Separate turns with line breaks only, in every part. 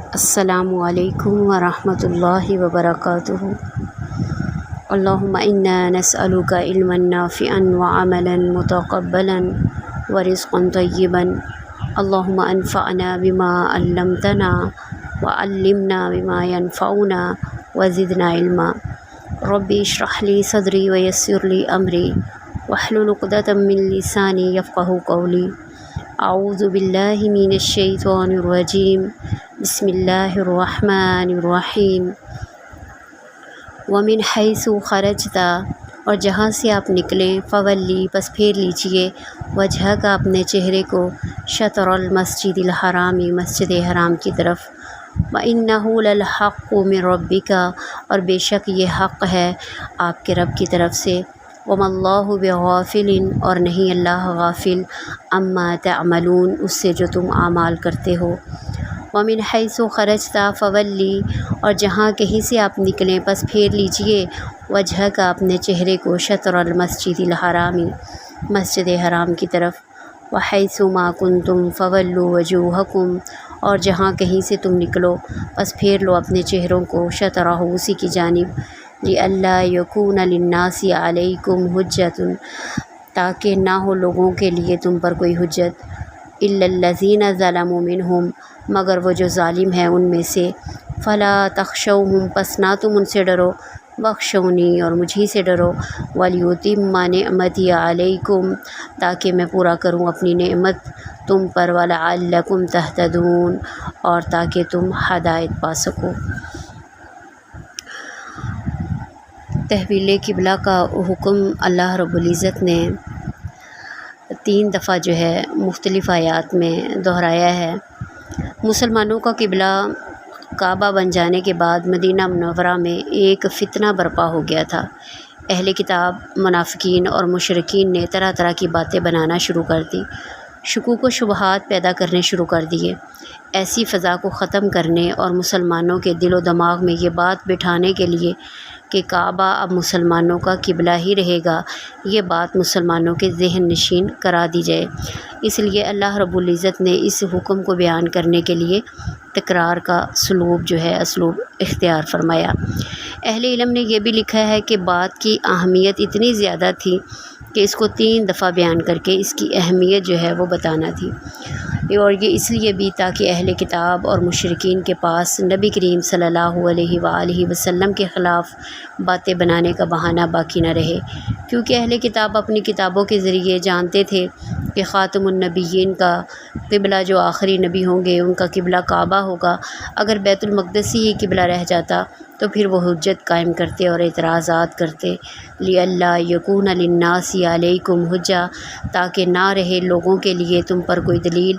السلام علیکم ورحمۃ اللہ وبرکاتہ۔ اللہم انا نسألک علما نافعا وعملا متقبلا ورزقا طیبا۔ اللہم انفعنا بما علمتنا وعلمنا بما ينفعنا وزدنا علما۔ رب اشرح لی صدری ویسر لی امری واحلل عقدۃ من لسانی یفقہوا قولی۔ اعوذ باللہ من الشیطان الرجیم، بسم اللہ الرحمن الرحیم۔ ومن حیث خرجت، اور جہاں سے آپ نکلیں، فولی، پس پھیر لیجئے، وجہ کا اپنے چہرے کو، شطر المسجد الحرام، مسجد حرام کی طرف، وَإِنَّهُ لَلْحَقُّ مِن رَبِّكَ، اور بے شک یہ حق ہے آپ کے رب کی طرف سے، وَمَا اللَّهُ بِغَافِلٍ، اور نہیں اللہ غافل، عَمَّا تَعْمَلُونَ، اس سے جو تم اعمال کرتے ہو۔ وَمِنْ حَيْثُ خَرَجْتَ فَوَلِّ، اور جہاں کہیں سے آپ نکلیں پس پھیر لیجئے، وجہ کا اپنے چہرے کو، شطر المسجد الحرام، مسجد حرام کی طرف، وَحَيْثُ مَا كُنْتُمْ فَوَلُّوا وُجُوهَكُمْ، اور جہاں کہیں سے تم نکلو پس پھیر لو اپنے چہروں کو، شطرہ، اسی کی جانب، لِأَلَّا يَكُونَ لِلنَّاسِ عَلَيْكُمْ حُجَّةٌ، تاکہ نہ ہو لوگوں کے لیے تم پر کوئی حجت، إِلَّا الَّذِينَ ظَلَمُوا مِنْهُمْ، مگر وہ جو ظالم ہیں ان میں سے، فَلَا تَخْشَوْهُمْ، پس نہ تم ان سے ڈرو، وَاخْشَوْنِی، اور مجھ ہی سے ڈرو، وَلْيُتِمَّ نِعْمَتِی عَلَيْکُمْ، تاکہ میں پورا کروں اپنی نعمت تم پر، وَلَعَلَّکُمْ تَہْتَدُونَ، اور تاکہ تم ہدایت پا سکو۔ تحویل قبلہ کا حکم اللہ رب العزت نے 3 دفعہ جو ہے مختلف آیات میں دہرایا ہے۔ مسلمانوں کا قبلہ کعبہ بن جانے کے بعد مدینہ منورہ میں ایک فتنہ برپا ہو گیا تھا۔ اہل کتاب، منافقین اور مشرکین نے طرح طرح کی باتیں بنانا شروع کر دی، شکوک و شبہات پیدا کرنے شروع کر دیے۔ ایسی فضا کو ختم کرنے اور مسلمانوں کے دل و دماغ میں یہ بات بٹھانے کے لیے کہ کعبہ اب مسلمانوں کا قبلہ ہی رہے گا، یہ بات مسلمانوں کے ذہن نشین کرا دی جائے، اس لیے اللہ رب العزت نے اس حکم کو بیان کرنے کے لیے تکرار کا اسلوب اختیار فرمایا۔ اہل علم نے یہ بھی لکھا ہے کہ بات کی اہمیت اتنی زیادہ تھی کہ اس کو 3 دفعہ بیان کر کے اس کی اہمیت جو ہے وہ بتانا تھی، اور یہ اس لیے بھی تاکہ اہل کتاب اور مشرکین کے پاس نبی کریم صلی اللہ علیہ وآلہ وسلم کے خلاف باتیں بنانے کا بہانہ باقی نہ رہے، کیونکہ اہل کتاب اپنی کتابوں کے ذریعے جانتے تھے کہ خاتم النبیین کا قبلہ، جو آخری نبی ہوں گے، ان کا قبلہ کعبہ ہوگا۔ اگر بیت المقدس ہی قبلہ رہ جاتا تو پھر وہ حجت قائم کرتے اور اعتراضات کرتے، لِأَلَّا يَكُونَ لِلنَّاسِ عَلَيْكُمْ حُجَّةٌ، تاکہ نہ رہے لوگوں کے لیے تم پر کوئی دلیل۔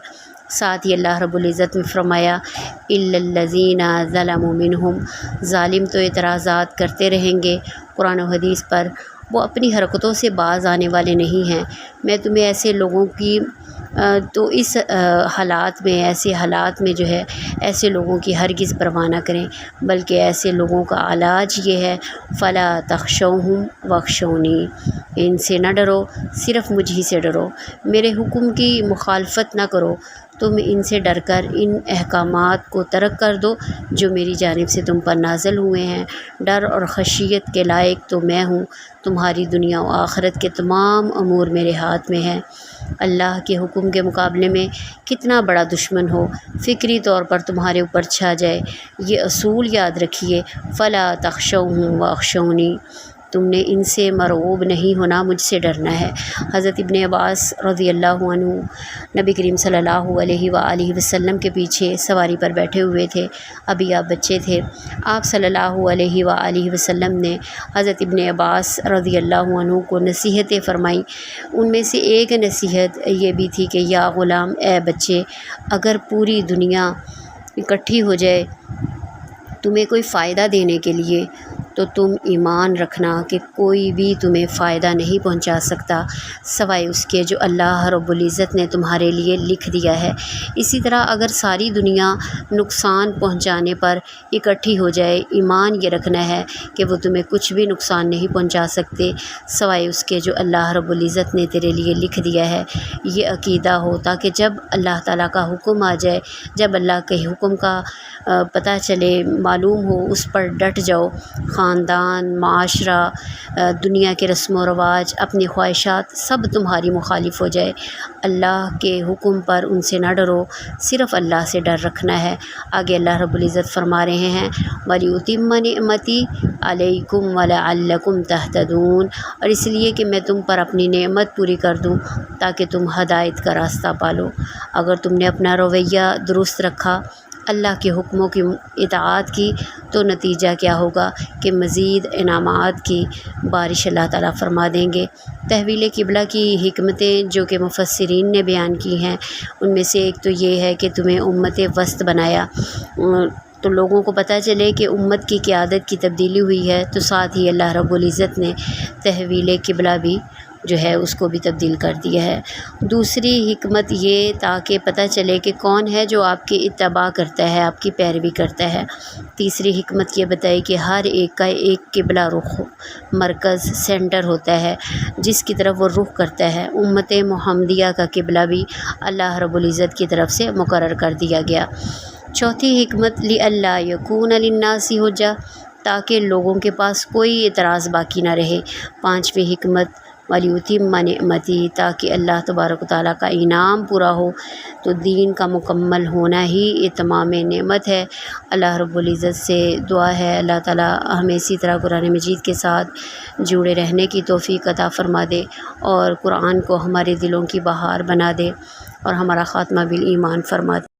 ساتھ ہی اللہ رب العزت نے فرمایا، إِلَّا الَّذِينَ ظَلَمُوا مِنْهُمْ، ظالم تو اعتراضات کرتے رہیں گے قرآن و حدیث پر، وہ اپنی حرکتوں سے باز آنے والے نہیں ہیں۔ میں تمہیں ایسے لوگوں کی تو اس ایسے حالات میں جو ہے ایسے لوگوں کی ہرگز پرواہ نہ کریں، بلکہ ایسے لوگوں کا علاج یہ ہے، فَلَا تَخْشَوْهُمْ وَاخْشَوْنِی، ان سے نہ ڈرو، صرف مجھ ہی سے ڈرو، میرے حکم کی مخالفت نہ کرو، تم ان سے ڈر کر ان احکامات کو ترک کر دو جو میری جانب سے تم پر نازل ہوئے ہیں۔ ڈر اور خشیت کے لائق تو میں ہوں، تمہاری دنیا و آخرت کے تمام امور میرے ہاتھ میں ہیں۔ اللہ کے حکم کے مقابلے میں کتنا بڑا دشمن ہو، فکری طور پر تمہارے اوپر چھا جائے، یہ اصول یاد رکھیے، فَلَا تَخْشَوْهُمْ وَاخْشَوْنِی، تم نے ان سے مرعوب نہیں ہونا، مجھ سے ڈرنا ہے۔ حضرت ابن عباس رضی اللہ عنہ نبی کریم صلی اللہ علیہ وآلہ وسلم کے پیچھے سواری پر بیٹھے ہوئے تھے، ابھی آپ بچے تھے۔ آپ صلی اللہ علیہ وآلہ وسلم نے حضرت ابن عباس رضی اللہ عنہ کو نصیحتیں فرمائیں، ان میں سے ایک نصیحت یہ بھی تھی کہ یا غلام، اے بچے، اگر پوری دنیا اکٹھی ہو جائے تمہیں کوئی فائدہ دینے کے لیے تو تم ایمان رکھنا کہ کوئی بھی تمہیں فائدہ نہیں پہنچا سکتا سوائے اس کے جو اللہ رب العزت نے تمہارے لیے لکھ دیا ہے۔ اسی طرح اگر ساری دنیا نقصان پہنچانے پر اکٹھی ہو جائے، ایمان یہ رکھنا ہے کہ وہ تمہیں کچھ بھی نقصان نہیں پہنچا سکتے سوائے اس کے جو اللہ رب العزت نے تیرے لیے لکھ دیا ہے۔ یہ عقیدہ ہو تاکہ جب اللہ تعالیٰ کا حکم آ جائے، جب اللہ کے حکم کا پتہ چلے، معلوم ہو، اس پر ڈٹ جاؤ۔ خاندان، معاشرہ، دنیا کے رسم و رواج، اپنی خواہشات سب تمہاری مخالف ہو جائے، اللہ کے حکم پر ان سے نہ ڈرو، صرف اللہ سے ڈر رکھنا ہے۔ آگے اللہ رب العزت فرما رہے ہیں وَلِيُتِمَّ نِعْمَتِي عَلَيْكُمْ وَلَعَلَّكُمْ تَهْتَدُونَ، اور اس لیے کہ میں تم پر اپنی نعمت پوری کر دوں تاکہ تم ہدایت کا راستہ پالو۔ اگر تم نے اپنا رویہ درست رکھا، اللہ کے حکموں کی اطاعت کی، تو نتیجہ کیا ہوگا کہ مزید انعامات کی بارش اللہ تعالیٰ فرما دیں گے۔ تحویل قبلہ کی حکمتیں جو کہ مفسرین نے بیان کی ہیں، ان میں سے ایک تو یہ ہے کہ تمہیں امت وسط بنایا، تو لوگوں کو پتہ چلے کہ امت کی قیادت کی تبدیلی ہوئی ہے، تو ساتھ ہی اللہ رب العزت نے تحویل قبلہ بھی جو ہے اس کو بھی تبدیل کر دیا ہے۔ دوسری حکمت یہ تاکہ پتہ چلے کہ کون ہے جو آپ کی اتباع کرتا ہے، آپ کی پیروی کرتا ہے۔ تیسری حکمت یہ بتائی کہ ہر ایک کا ایک قبلہ رخ، مرکز، سینٹر ہوتا ہے جس کی طرف وہ رخ کرتا ہے۔ امت محمدیہ کا قبلہ بھی اللہ رب العزت کی طرف سے مقرر کر دیا گیا۔ چوتھی حکمت لِأَلَّا يَكُونَ لِلنَّاسِ حُجَّةٌ، تاکہ لوگوں کے پاس کوئی اعتراض باقی نہ رہے۔ پانچویں حکمت وَلِيُتِمَّ نِعْمَتِهِ، تاکہ اللہ تبارک و تعالیٰ کا انعام پورا ہو، تو دین کا مکمل ہونا ہی اتمام نعمت ہے۔ اللہ رب العزت سے دعا ہے اللہ تعالیٰ ہمیں اسی طرح قرآن مجید کے ساتھ جڑے رہنے کی توفیق عطا فرما دے، اور قرآن کو ہمارے دلوں کی بہار بنا دے، اور ہمارا خاتمہ بالایمان فرما دے۔